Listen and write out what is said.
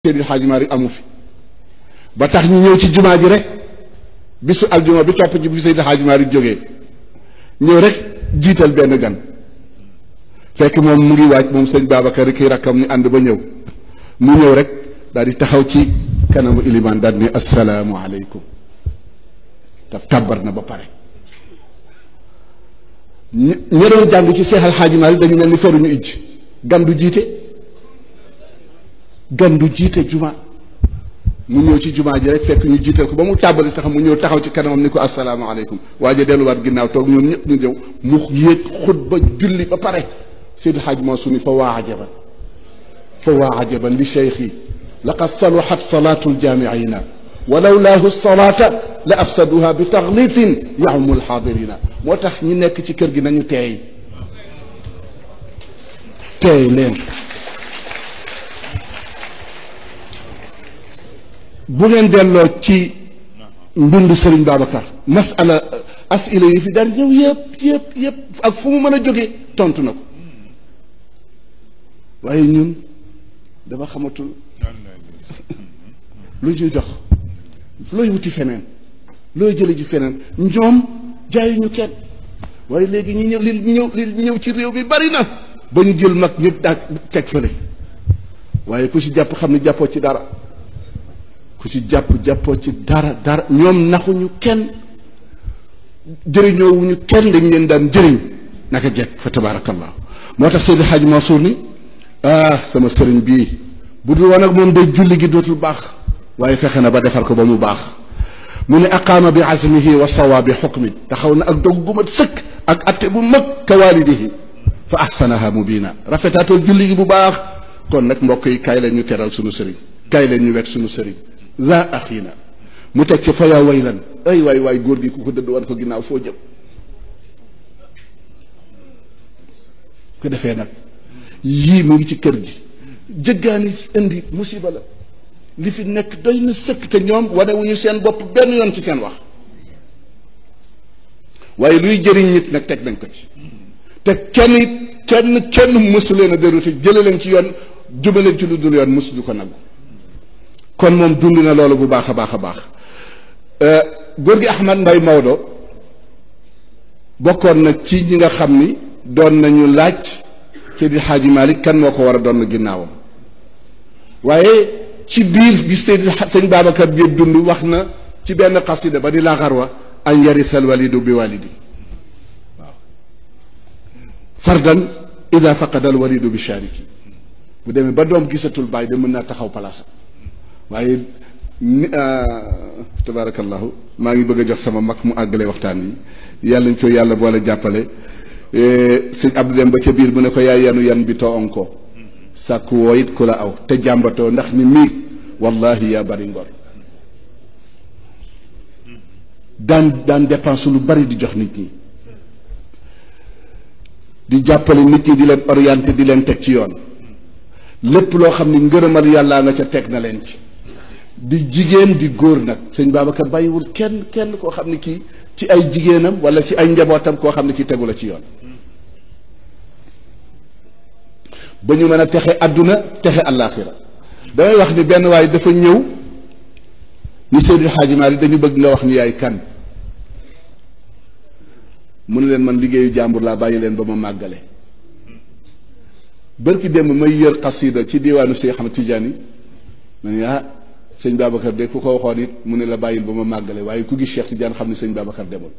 Seydi Hadji Malick amu fi ba tax ñu ñëw ci jumaa ji rek bisu aljuma bi topp ci bi Seydi Hadji Malick jógee ñëw rek jiital benn gan fekk moom mu ngi waaj moom sëñ Babacar kii rakkam ni ànd ba ñëw mu ñëw rek daal di taxaw ci kanamu ilimaan daal ni assalaamu aleykum daf tàbbar na ba pare ña doon jàng ci Seex al Hadji Malick dañu mel ni feruñu ijj gan du jiite juma mu ñëw ci jumaa ji rek fekk ñu jiital ko ba mu tàbbali tax mu ñëw taxaw ci kanamam ni ko asalaamaaleykum waaye delluwaat ginnaaw toog ñoom ñëpp ñu ñëw mu yéeg xutba julli ba pare Seydi Hadj Mansour ni fa waa ajaban li cheikhi laqad saluhat salatu ljamiina walaw laahu salata la afsaduha bi taxlitin yahumu lxaadirina moo tax ñi nekk ci kër gi nañu teey leen bu ngeen delloo ci mbindu Serigne Babacar masala asila yi fi daan ñëw yëpp ak fu mu mën a jógee tontu na ko waaye ñun dama xamatul lu ñuy dox looy wuti feneen looy jële ji feneen ñoom jaayuñu kenn waaye léegi ñi ñëw ci réew mi bari na ba ñu jël mag ñëpp daal teg fële waaye ku ci jàpp xam ne jàppoo ci dara ku ci jàppoo ci dara ñoom naxuñu kenn jëriñoowuñu kenn dañ leen daan jëriñ naka jekk fa tabaarakallah moo tax Seydi Hadji Mansour ni sama sëriñ bii bu dul woon ak moom day julli gi dootul baax waaye fexe na ba defar ko ba mu baax mu ne aqaama bi azmihi wa sawaabi xukmi taxaw na ak dog gu mat sëkk ak atte bu mag ka waalidihi fa ahsanaha mubina rafetaatal julli gi bu baax kon nag mbokk yi kaay leen ñu teral sunu sëriñ kaay leen ñu wet sunu sëriñ za axina mu teg ci fayaa waylan ay waay góor gi ku ko dëdd wan ko ginnaaw foo jëm ko defee nag yii mu ngi ci kër gi jëggaani indi musiba la li fi nekk doy na sëkk te ñoom wane wu ñu seen bopp benn yoon ci seen wax waaye luy jëriñ nit nag teg nañ ko ci te kenn mësu leen a déruté jële leen ci yoon jube leen ci lu dul yoon mësu du ko nagu kon moom dund na loolu bu baax a baax a baax góor gi Ahmad Mbay Maodo bokkoon na ci ñi nga xam ni doon nañu laaj Seydi Hadji Malick kan moo ko war a doon ginnaawam waaye ci biir bi sëñ Babacar bi dund wax na ci benn xasida ba di la xarwa an yarisal walidu bi walidi waaw fardan ida faqada al walidu bi shariki bu demee ba doom gisatul baay de mën naa taxaw palaasa waaye tabarakallahu maa ngi bëgg a jox sama mag mu àggale waxtaan yi yàlla ñu ko yàlla boole jàppale sëñ Abdou dem ba ca biir mu ne ko yaay yanu yan bi too on ko sàkku woo it ku la aw te jàmbatoo ndax ni miig wallahi yaa bari ngor daan dépense lu bari di jox nit ñi di jàppale nit ñi di leen orienté di leen teg ci yoon lépp loo xam ni ngërëmal yàllaa nga ca teg na leen ci di jigéen di góor nag sëñ Babacar bàyyiwul kenn koo xam ni kii ci ay jigéenam wala ci ay njabootam koo xam ne kii tegu la ci yoon ba ñu mën a texe àdduna texe àllaaxira damay wax ni benn waaye dafa ñëw ni Seydi Hadji Malick dañu bëgg nga wax ni yaay kan mu ne leen man liggéeyu jàmbur laa bàyyi leen ba ma màggale bërki démb may yër xasida ci diwaanu Cheikh Ahmad Tidiane ma ne sëñ Babacar de ku ko waxoon it mu ne la bàyyil ba ma màggale waaye ku gis Cheikh Tidiane xam ne sëñ Babacar demoon